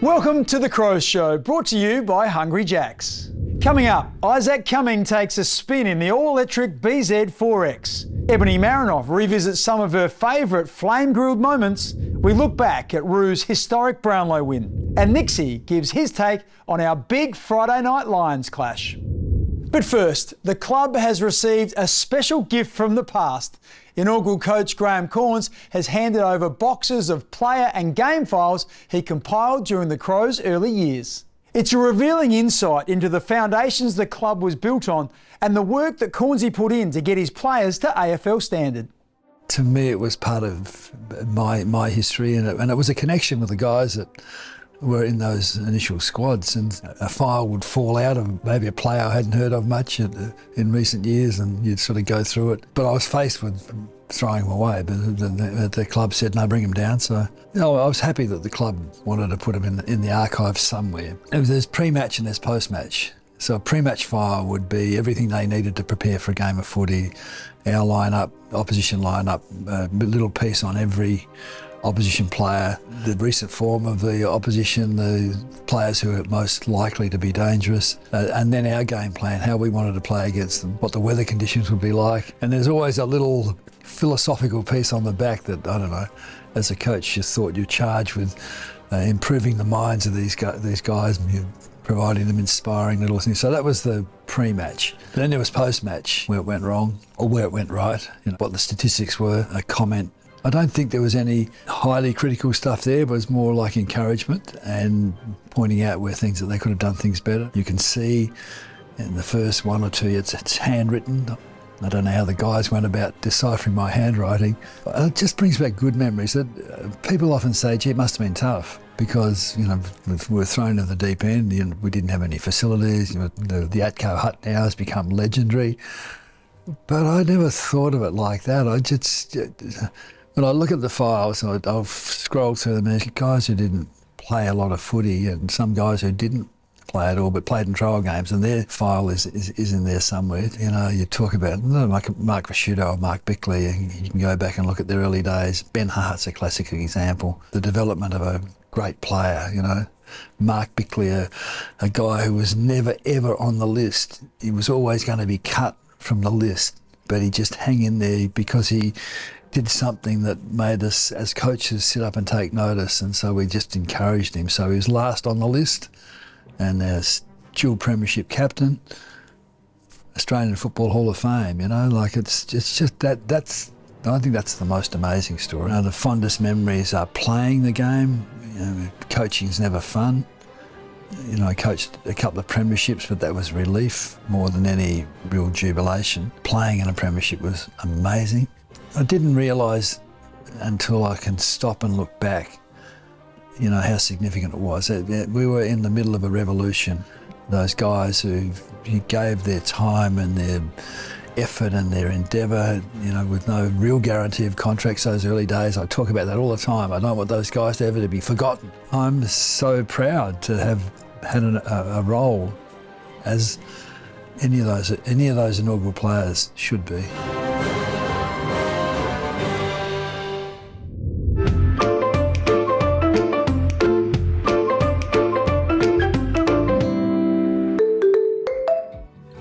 Welcome to The Crows Show, brought to you by Hungry Jacks. Coming up, Isaac Cumming takes a spin in the all-electric BZ4X. Ebony Marinoff revisits some of her favourite flame-grilled moments. We look back at Roo's historic Brownlow win. And Nixie gives his take on our big Friday night Lions clash. But first, the club has received a special gift from the past. Inaugural coach Graham Corns has handed over boxes of player and game files he compiled during the Crows' early years. It's a revealing insight into the foundations the club was built on and the work that Cornsey put in to get his players to AFL standard. To me, it was part of my history, and it was a connection with the guys that were in those initial squads, and a file would fall out of maybe a player I hadn't heard of much in recent years, and you'd sort of go through it. But I was faced with throwing them away, but the club said, no, bring them down. So I was happy that the club wanted to put them in the archives somewhere. There's pre-match and there's post-match. So a pre-match file would be everything they needed to prepare for a game of footy, our lineup, opposition lineup, a little piece on every opposition player, the recent form of the opposition, the players who are most likely to be dangerous, and then our game plan, how we wanted to play against them, what the weather conditions would be like. And there's always a little philosophical piece on the back that, I don't know, as a coach, you thought you're charged with improving the minds of these guys, and you're providing them inspiring little things. So that was the pre-match. Then there was post-match, where it went wrong or where it went right, what the statistics were, a comment. I don't think there was any highly critical stuff there, but it was more like encouragement and pointing out where things that they could have done things better. You can see in the first one or two, it's handwritten. I don't know how the guys went about deciphering my handwriting. It just brings back good memories that people often say, gee, it must have been tough because, we were thrown to the deep end. We didn't have any facilities. The Atco hut now has become legendary. But I never thought of it like that. When I look at the files, I'll scroll through them, and there's guys who didn't play a lot of footy and some guys who didn't play at all but played in trial games, and their file is in there somewhere. You talk about like Mark Vasciuto or Mark Bickley, and you can go back and look at their early days. Ben Hart's a classic example. The development of a great player, Mark Bickley, a guy who was never ever on the list. He was always going to be cut from the list, but he just hang in there because he did something that made us as coaches sit up and take notice, and so we just encouraged him. So he was last on the list, and as dual premiership captain, Australian Football Hall of Fame. It's just that's I think that's the most amazing story. The fondest memories are playing the game. Coaching's never fun. I coached a couple of premierships, but that was relief more than any real jubilation. Playing in a premiership was amazing. I didn't realise until I can stop and look back, how significant it was. We were in the middle of a revolution. Those guys who gave their time and their effort and their endeavour, with no real guarantee of contracts those early days. I talk about that all the time. I don't want those guys ever to be forgotten. I'm so proud to have had a role as any of those inaugural players should be.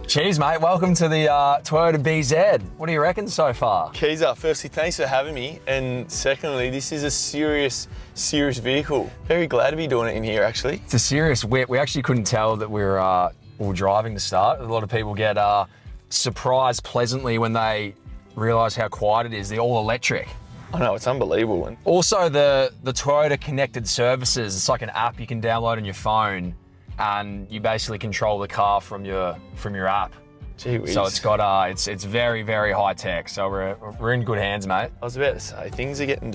Cheers, mate. Welcome to the Toyota BZ. What do you reckon so far? Keezer, firstly, thanks for having me. And secondly, this is a serious vehicle. Very glad to be doing it in here, actually. It's a serious whip. We actually couldn't tell that we were all driving to start. A lot of people get surprised pleasantly when they realise how quiet it is. They're all electric. I know, it's unbelievable. And also, the Toyota Connected Services. It's like an app you can download on your phone, and you basically control the car from your app. Gee whiz. So it's got it's very, very high tech. So we're in good hands, mate. I was about to say, things are getting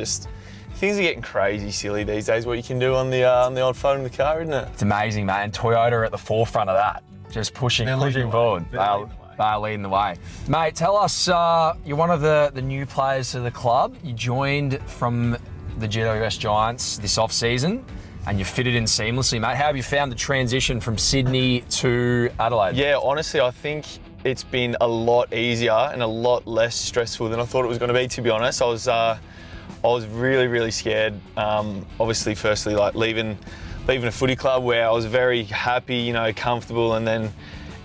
crazy silly these days. What you can do on the old phone in the car, isn't it? It's amazing, mate. And Toyota are at the forefront of that, just pushing forward. They're leading the way. Mate, tell us, you're one of the new players to the club. You joined from the GWS Giants this off-season, and you fitted in seamlessly, mate. How have you found the transition from Sydney to Adelaide? Yeah, honestly, I think it's been a lot easier and a lot less stressful than I thought it was going to be, to be honest. I I was really, really scared. Obviously, firstly, like leaving a footy club where I was very happy, you know, comfortable, and then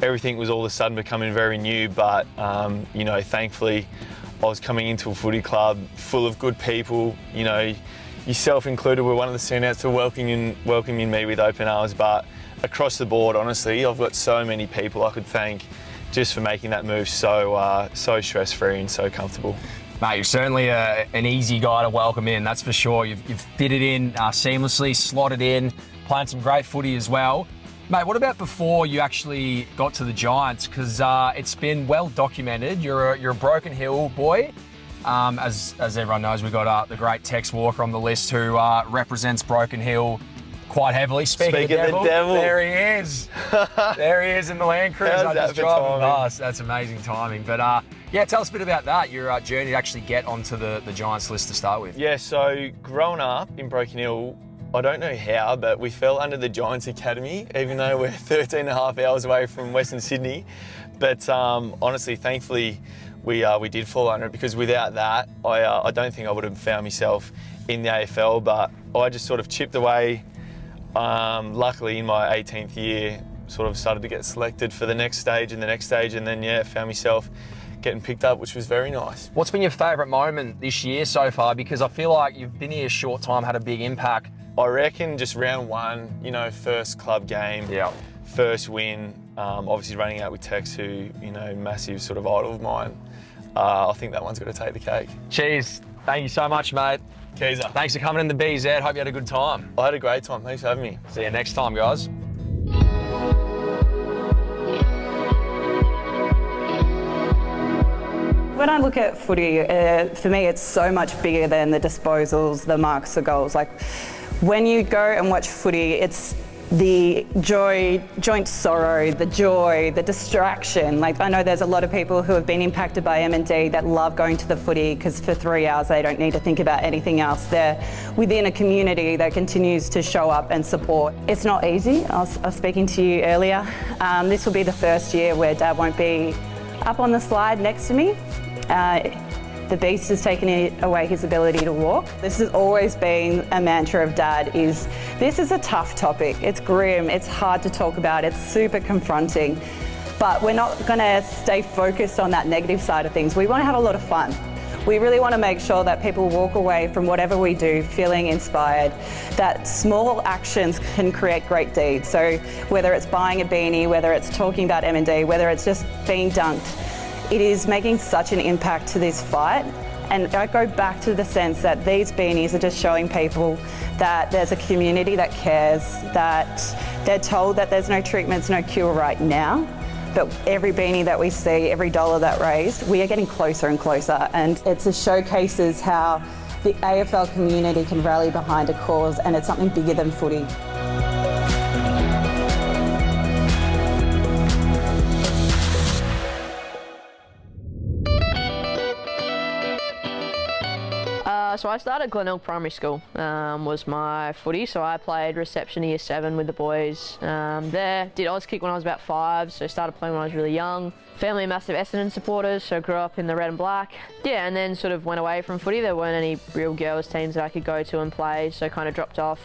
everything was all of a sudden becoming very new. But, you know, thankfully, I was coming into a footy club full of good people, you know, yourself included were one of the standouts for welcoming me with open arms. But across the board, honestly, I've got so many people I could thank just for making that move so stress-free and so comfortable. Mate, you're certainly an easy guy to welcome in, that's for sure. You've fitted in seamlessly, slotted in, playing some great footy as well. Mate, what about before you actually got to the Giants? Because it's been well documented. You're a Broken Hill boy. As everyone knows, we've got the great Tex Walker on the list who represents Broken Hill quite heavily. Speaking of the devil, there he is. There he is in the Land Cruiser. How's that just driving past. That's amazing timing. But yeah, tell us a bit about that, your journey to actually get onto the Giants list to start with. Yeah, so growing up in Broken Hill, I don't know how, but we fell under the Giants Academy, even though we're 13 and a half hours away from Western Sydney. But honestly, thankfully, we did fall under it, because without that, I don't think I would have found myself in the AFL. But I just sort of chipped away. Luckily, in my 18th year, sort of started to get selected for the next stage and the next stage, and then, yeah, found myself getting picked up, which was very nice. What's been your favourite moment this year so far? Because I feel like you've been here a short time, had a big impact. I reckon just round one, you know, first club game, first win, obviously running out with Tex, who, you know, massive sort of idol of mine. I think that one's got to take the cake. Cheers. Thank you so much, mate. Keezer. Thanks for coming in the BZ. Hope you had a good time. I had a great time. Thanks for having me. See you next time, guys. When I look at footy, for me, it's so much bigger than the disposals, the marks, the goals. Like, when you go and watch footy, it's the joy, joint sorrow, the joy, the distraction. Like, I know there's a lot of people who have been impacted by M&D that love going to the footy because for 3 hours they don't need to think about anything else. They're within a community that continues to show up and support. It's not easy. I was speaking to you earlier. This will be the first year where Dad won't be up on the slide next to me. The beast has taken away his ability to walk. This has always been a mantra of Dad, is this is a tough topic. It's grim, it's hard to talk about, it's super confronting. But we're not gonna stay focused on that negative side of things. We wanna have a lot of fun. We really want to make sure that people walk away from whatever we do feeling inspired, that small actions can create great deeds. So whether it's buying a beanie, whether it's talking about M&D, whether it's just being dunked, it is making such an impact to this fight. And I go back to the sense that these beanies are just showing people that there's a community that cares, that they're told that there's no treatments, no cure right now. But every beanie that we see, every dollar that raised, we are getting closer and closer. And it showcases how the AFL community can rally behind a cause, and it's something bigger than footy. So I started Glenelg Primary School, was my footy. So I played reception year 7 with the boys there. Did Oz kick when I was about 5, so started playing when I was really young. Family are massive Essendon supporters, so grew up in the red and black. Yeah, and then sort of went away from footy. There weren't any real girls teams that I could go to and play, so kind of dropped off.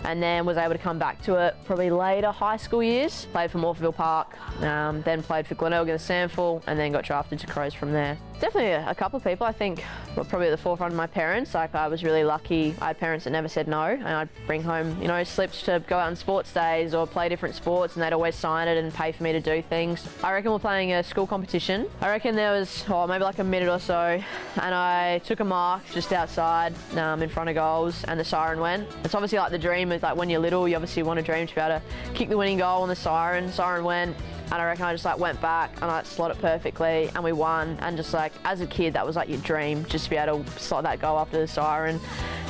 And then was able to come back to it probably later high school years. Played for Morpheville Park, then played for Glenelg and the Sandful, and then got drafted to Crows from there. Definitely a couple of people, I think, were probably at the forefront of my parents. Like, I was really lucky. I had parents that never said no, and I'd bring home, you know, slips to go out on sports days or play different sports, and they'd always sign it and pay for me to do things. I reckon we're playing a school competition. I reckon there was, maybe like a minute or so, and I took a mark just outside in front of goals, and the siren went. It's obviously like the dream is like when you're little, you obviously want to dream to be able to kick the winning goal, and the siren went. And I reckon I just like went back and I slot it perfectly, and we won. And just like as a kid, that was like your dream, just to be able to slot that goal after the siren.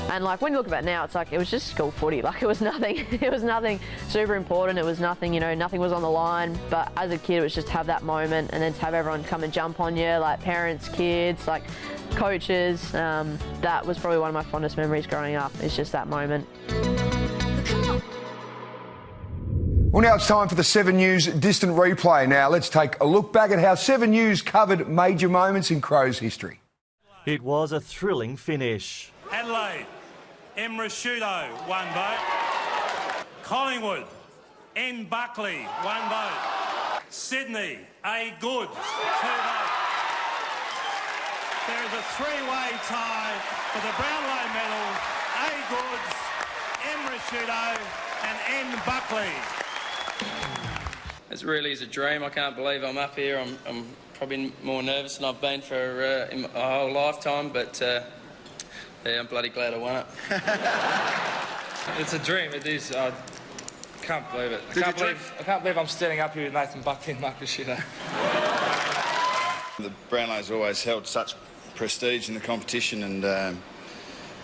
And like when you look back now, it's like it was just school footy. Like it was nothing. It was nothing super important. It was nothing. You know, nothing was on the line. But as a kid, it was just to have that moment, and then to have everyone come and jump on you, like parents, kids, like coaches. That was probably one of my fondest memories growing up. Is just that moment. Well, now it's time for the 7 News Distant Replay. Now, let's take a look back at how 7 News covered major moments in Crows history. It was a thrilling finish. Adelaide, M. Rashudo, 1 vote. Collingwood, N. Buckley, 1 vote. Sydney, A. Goods, 2 votes. There is a 3-way tie for the Brownlow medal. A. Goods, M. Rashudo and N. Buckley. It really is a dream. I can't believe I'm up here. I'm probably more nervous than I've been for in my whole lifetime, but yeah, I'm bloody glad I won it. It's a dream, it is. I can't believe it. I can't believe I'm standing up here with Nathan Buckley and Mark Rashudo. The Brownlows always held such prestige in the competition, and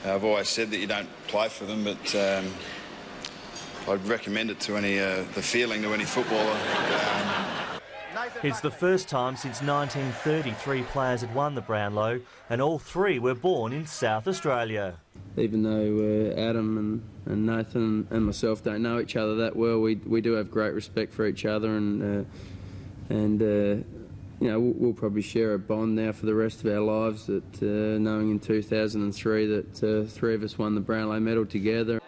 I've always said that you don't play for them, but I'd recommend it to any the feeling to any footballer. It's the first time since 1933 players had won the Brownlow, and all 3 were born in South Australia. Even though Adam and Nathan and myself don't know each other that well, we do have great respect for each other, and you know, we'll probably share a bond now for the rest of our lives, that knowing in 2003 that 3 of us won the Brownlow medal together.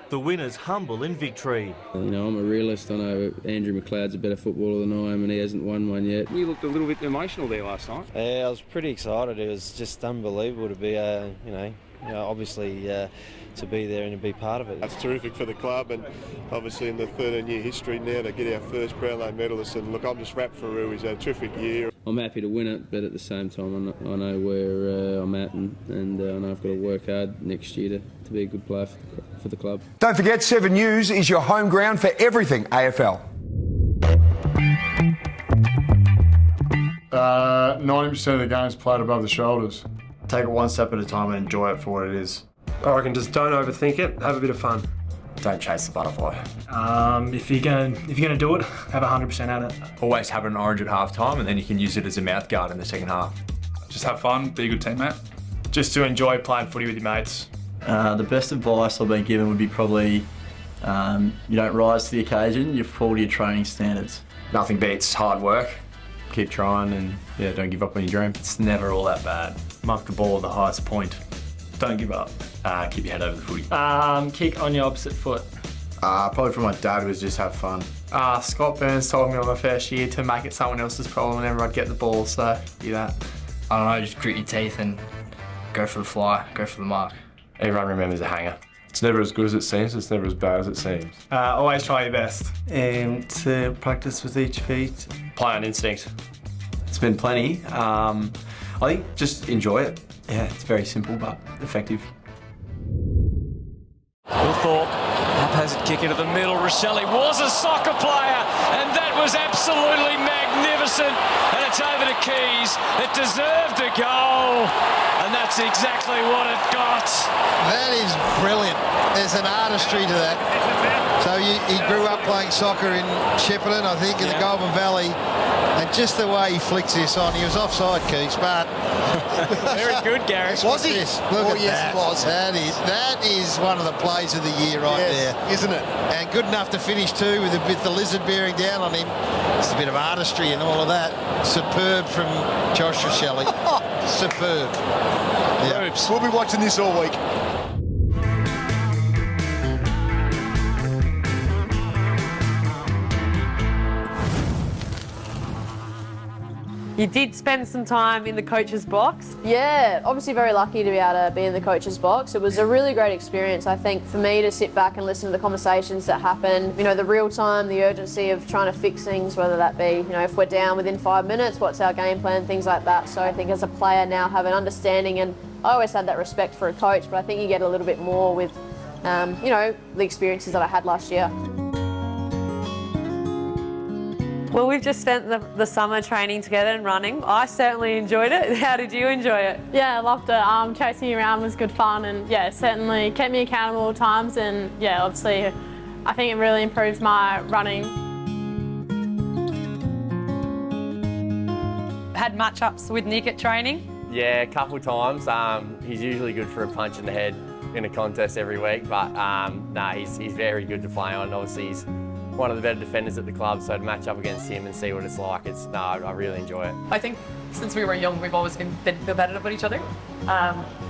The winners humble in victory. You know, I'm a realist. I know Andrew McLeod's a better footballer than I am, and he hasn't won one yet. You looked a little bit emotional there last night. Yeah, I was pretty excited. It was just unbelievable to be, you know, obviously to be there and to be part of it. That's terrific for the club, and obviously in the 13-year history now to get our first Brownlow medalist. And look, I'm just wrapped for Roo. He's had a terrific year. I'm happy to win it, but at the same time I know where I'm at, and I know I've got to work hard next year to be a good player for the club. Don't forget, 7 News is your home ground for everything AFL. 90% of the game's played above the shoulders. Take it one step at a time and enjoy it for what it is. I reckon just don't overthink it, have a bit of fun. Don't chase the butterfly. If you're gonna do it, have 100% at it. Always have an orange at half time, and then you can use it as a mouth guard in the second half. Just have fun, be a good teammate. Just to enjoy playing footy with your mates. The best advice I've been given would be probably you don't rise to the occasion, you fall to your training standards. Nothing beats hard work. Keep trying and yeah, don't give up on your dream. It's never all that bad. Mark the ball at the highest point. Don't give up. Keep your head over the footy. Kick on your opposite foot. Probably from my dad was just have fun. Scott Burns told me on my first year to make it someone else's problem whenever I'd get the ball, so do that. I don't know, just grit your teeth and go for the fly, go for the mark. Everyone remembers a hanger. It's never as good as it seems, it's never as bad as it seems. Always try your best. And to practice with each feet. Play on instinct. It's been plenty. I think just enjoy it. Yeah, it's very simple but effective. Thorpe, haphazard kick into the middle. Rosselli was a soccer player, and that was absolutely magnificent. And it's over to Keys. It deserved a goal, and that's exactly what it got. That is brilliant. There's an artistry to that. So he grew up playing soccer in Shepparton, I think, in the Goulburn Valley. And just the way he flicks this on, he was offside, Keys, but... Very good, Gareth. Was he? Look at that. He was. That is one of the plays of the year there. Isn't it? And good enough to finish too with the lizard bearing down on him. Just a bit of artistry and all of that. Superb from Josh Rosselli. Superb. Yeah. We'll be watching this all week. You did spend some time in the coach's box. Yeah, obviously very lucky to be able to be in the coach's box. It was a really great experience, I think, for me to sit back and listen to the conversations that happen. You know, the real time, the urgency of trying to fix things, whether that be, you know, if we're down within 5 minutes, what's our game plan, things like that. So I think as a player now have an understanding, and I always had that respect for a coach, but I think you get a little bit more with, you know, the experiences that I had last year. Well, we've just spent the summer training together and running. I certainly enjoyed it. How did you enjoy it? Yeah, I loved it. Chasing you around was good fun, and yeah, certainly kept me accountable at times, and yeah, obviously I think it really improved my running. Had match-ups with Nick at training? Yeah, a couple times. He's usually good for a punch in the head in a contest every week, but he's very good to play on. Obviously, he's one of the better defenders at the club, so to match up against him and see what it's like, I really enjoy it. I think since we were young, we've always been competitive with each other.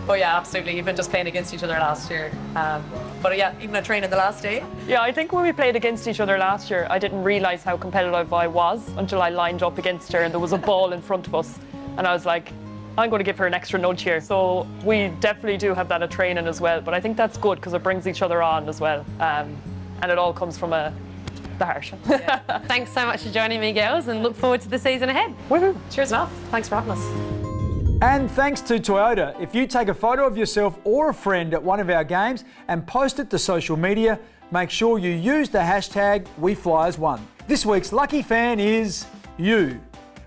But yeah, absolutely, even just playing against each other last year. But yeah, even at training the last day. Yeah, I think when we played against each other last year, I didn't realise how competitive I was until I lined up against her and there was a ball in front of us. And I was like, I'm going to give her an extra nudge here. So we definitely do have that at training as well. But I think that's good because it brings each other on as well. And it all comes from the heart. Yeah. Thanks so much for joining me, girls, and look forward to the season ahead. Woohoo! Cheers enough. Thanks for having us. And thanks to Toyota. If you take a photo of yourself or a friend at one of our games and post it to social media, make sure you use the hashtag WeFlyAsOne. This week's lucky fan is you.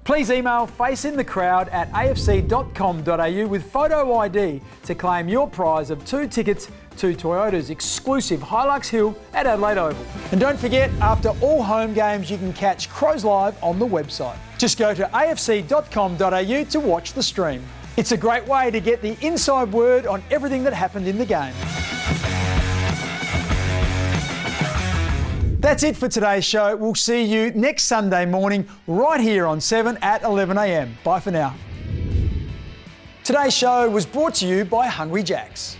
Please email faceinthecrowd@afc.com.au with photo ID to claim your prize of 2 tickets to Toyota's exclusive Hilux Hill at Adelaide Oval. And don't forget, after all home games, you can catch Crows Live on the website. Just go to afc.com.au to watch the stream. It's a great way to get the inside word on everything that happened in the game. That's it for today's show. We'll see you next Sunday morning right here on 7 at 11 a.m. Bye for now. Today's show was brought to you by Hungry Jack's.